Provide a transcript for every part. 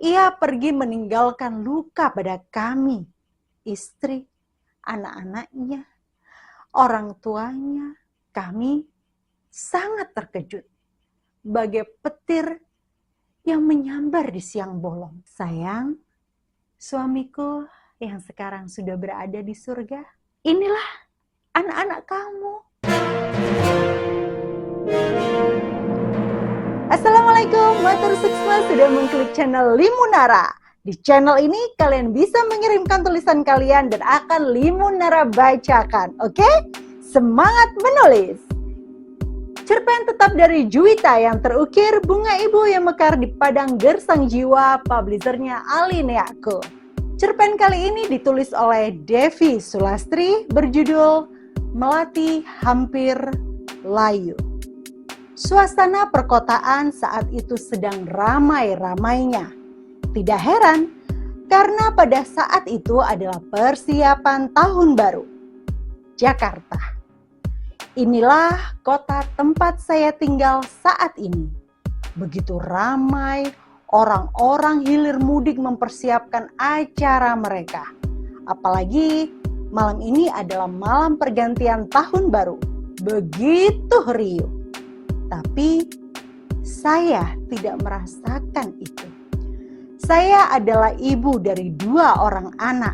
Ia pergi meninggalkan luka pada kami, istri, anak-anaknya, orang tuanya. Kami sangat terkejut, bagai petir yang menyambar di siang bolong. Sayang, suamiku yang sekarang sudah berada di surga, inilah anak-anak kamu. Assalamualaikum, matur suksma sudah mengklik channel Limunara. Di channel ini kalian bisa mengirimkan tulisan kalian dan akan Limunara bacakan. Oke? Semangat menulis. Cerpen tetap dari Juwita yang terukir Bunga Ibu yang mekar di padang gersang jiwa, publishernya Alineaku. Cerpen kali ini ditulis oleh Devi Sulastri berjudul Melati Hampir Layu. Suasana perkotaan saat itu sedang ramai-ramainya. Tidak heran, karena pada saat itu adalah persiapan tahun baru. Jakarta. Inilah kota tempat saya tinggal saat ini. Begitu ramai, orang-orang hilir mudik mempersiapkan acara mereka. Apalagi malam ini adalah malam pergantian tahun baru. Begitu riuh. Tapi saya tidak merasakan itu. Saya adalah ibu dari 2 orang anak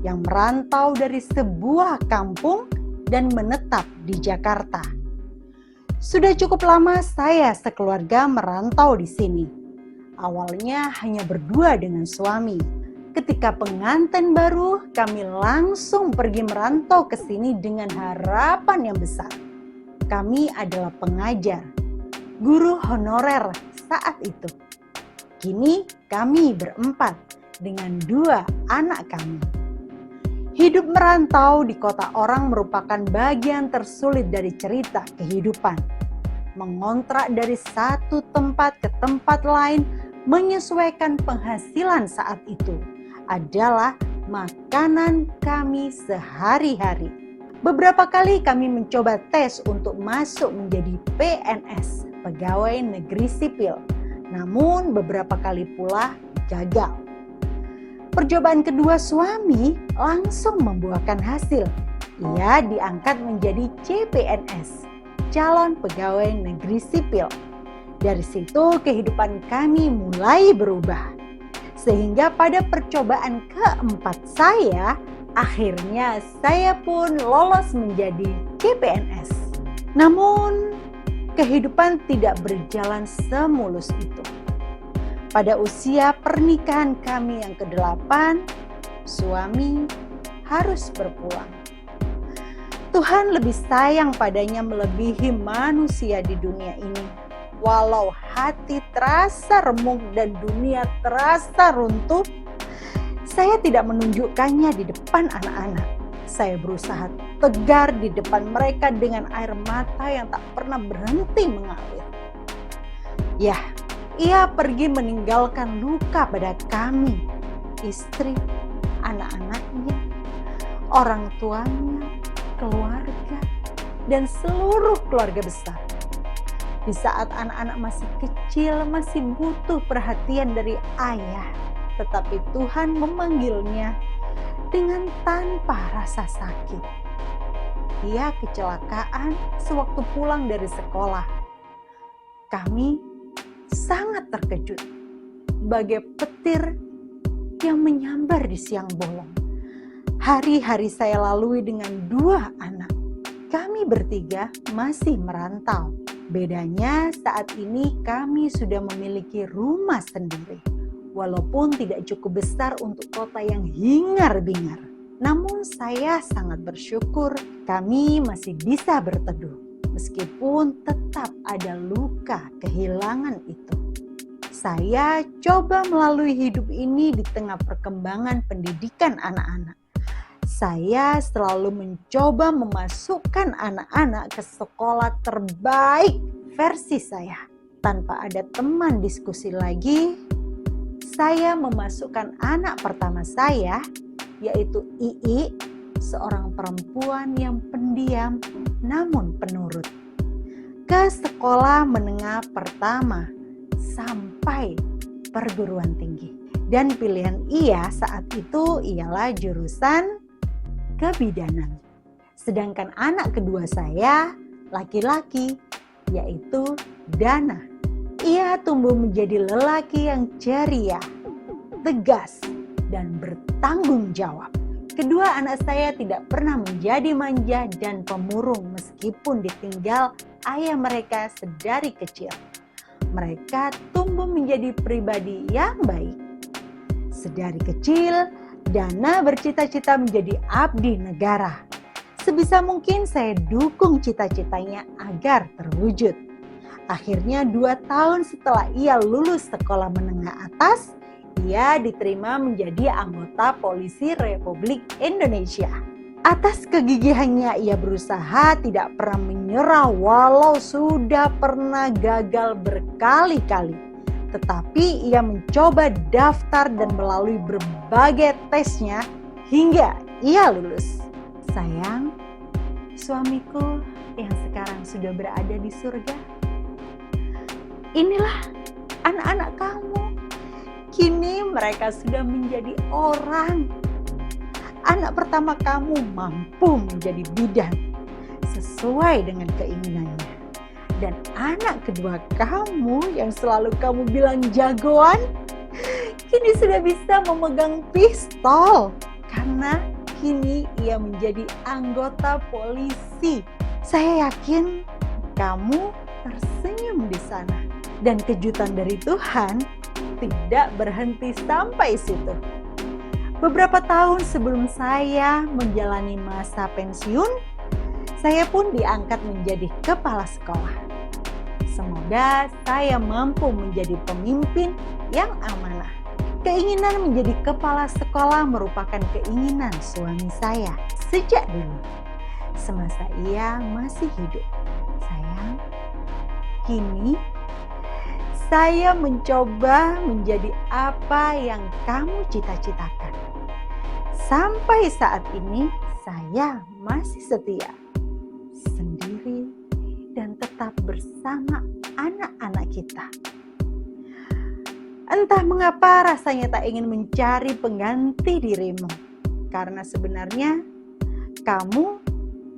yang merantau dari sebuah kampung dan menetap di Jakarta. Sudah cukup lama saya sekeluarga merantau di sini. Awalnya hanya berdua dengan suami. Ketika pengantin baru, kami langsung pergi merantau ke sini dengan harapan yang besar. Kami adalah pengajar, guru honorer saat itu. Kini kami berempat dengan 2 anak kami. Hidup merantau di kota orang merupakan bagian tersulit dari cerita kehidupan. Mengontrak dari satu tempat ke tempat lain, menyesuaikan penghasilan saat itu adalah makanan kami sehari-hari. Beberapa kali kami mencoba tes untuk masuk menjadi PNS, pegawai negeri sipil. Namun beberapa kali pula gagal. Percobaan kedua suami langsung membuahkan hasil. Ia diangkat menjadi CPNS, calon pegawai negeri sipil. Dari situ kehidupan kami mulai berubah. Sehingga pada percobaan keempat saya, akhirnya saya pun lolos menjadi CPNS. Namun kehidupan tidak berjalan semulus itu. Pada usia pernikahan kami yang ke-8, suami harus berpulang. Tuhan lebih sayang padanya melebihi manusia di dunia ini. Walau hati terasa remuk dan dunia terasa runtuh, saya tidak menunjukkannya di depan anak-anak. Saya berusaha tegar di depan mereka dengan air mata yang tak pernah berhenti mengalir. Ya, ia pergi meninggalkan luka pada kami, istri, anak-anaknya, orang tuanya, keluarga, dan seluruh keluarga besar. Di saat anak-anak masih kecil, masih butuh perhatian dari ayah, tetapi Tuhan memanggilnya dengan tanpa rasa sakit. Ia kecelakaan sewaktu pulang dari sekolah. Kami sangat terkejut, bagai petir yang menyambar di siang bolong. Hari-hari saya lalui dengan 2 anak. Kami bertiga masih merantau. Bedanya saat ini kami sudah memiliki rumah sendiri. Walaupun tidak cukup besar untuk kota yang hingar-bingar. Namun saya sangat bersyukur kami masih bisa berteduh. Meskipun tetap ada luka kehilangan itu. Saya coba melalui hidup ini di tengah perkembangan pendidikan anak-anak. Saya selalu mencoba memasukkan anak-anak ke sekolah terbaik versi saya. Tanpa ada teman diskusi lagi, saya memasukkan anak pertama saya, yaitu Ii, seorang perempuan yang pendiam namun penurut, ke sekolah menengah pertama sampai perguruan tinggi. Dan pilihan ia saat itu ialah jurusan kebidanan. Sedangkan anak kedua saya laki-laki, yaitu Dana. Ia tumbuh menjadi lelaki yang ceria, tegas, dan bertanggung jawab. Kedua anak saya tidak pernah menjadi manja dan pemurung meskipun ditinggal ayah mereka sedari kecil. Mereka tumbuh menjadi pribadi yang baik. Sedari kecil, Dana bercita-cita menjadi abdi negara. Sebisa mungkin saya dukung cita-citanya agar terwujud. Akhirnya 2 tahun setelah ia lulus sekolah menengah atas, ia diterima menjadi anggota Polisi Republik Indonesia. Atas kegigihannya ia berusaha tidak pernah menyerah walau sudah pernah gagal berkali-kali. Tetapi ia mencoba daftar dan melalui berbagai tesnya hingga ia lulus. Sayang, suamiku yang sekarang sudah berada di surga. Inilah anak-anak kamu. Kini mereka sudah menjadi orang. Anak pertama kamu mampu menjadi bidan sesuai dengan keinginannya. Dan anak kedua kamu yang selalu kamu bilang jagoan, kini sudah bisa memegang pistol. Karena kini ia menjadi anggota polisi. Saya yakin kamu tersenyum di sana. Dan kejutan dari Tuhan tidak berhenti sampai situ. Beberapa tahun sebelum saya menjalani masa pensiun, saya pun diangkat menjadi kepala sekolah. Semoga saya mampu menjadi pemimpin yang amanah. Keinginan menjadi kepala sekolah merupakan keinginan suami saya sejak dulu, semasa ia masih hidup. Sayang, kini saya mencoba menjadi apa yang kamu cita-citakan. Sampai saat ini saya masih setia, sendiri, dan tetap bersama anak-anak kita. Entah mengapa rasanya tak ingin mencari pengganti dirimu, karena sebenarnya kamu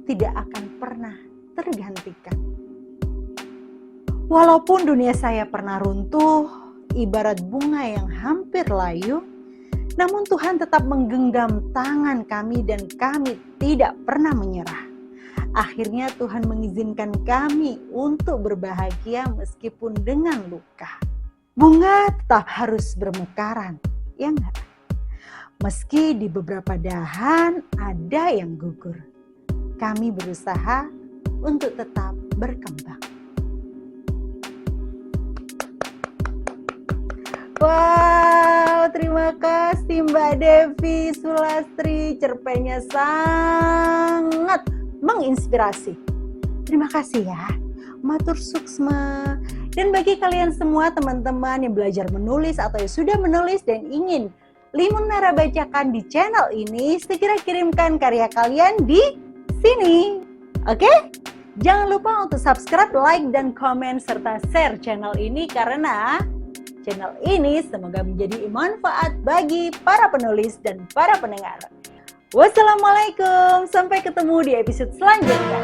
tidak akan pernah tergantikan. Walaupun dunia saya pernah runtuh, ibarat bunga yang hampir layu, namun Tuhan tetap menggenggam tangan kami dan kami tidak pernah menyerah. Akhirnya Tuhan mengizinkan kami untuk berbahagia meskipun dengan luka. Bunga tetap harus bermekaran, ya enggak? Meski di beberapa dahan ada yang gugur, kami berusaha untuk tetap berkembang. Wow, terima kasih Mbak Devi Sulastri, cerpennya sangat menginspirasi. Terima kasih ya, matur suksma. Dan bagi kalian semua teman-teman yang belajar menulis atau yang sudah menulis dan ingin Limunara bacakan di channel ini, segera kirimkan karya kalian di sini. Oke? Jangan lupa untuk subscribe, like, dan komen serta share channel ini karena channel ini semoga menjadi manfaat bagi para penulis dan para pendengar. Wassalamualaikum, sampai ketemu di episode selanjutnya.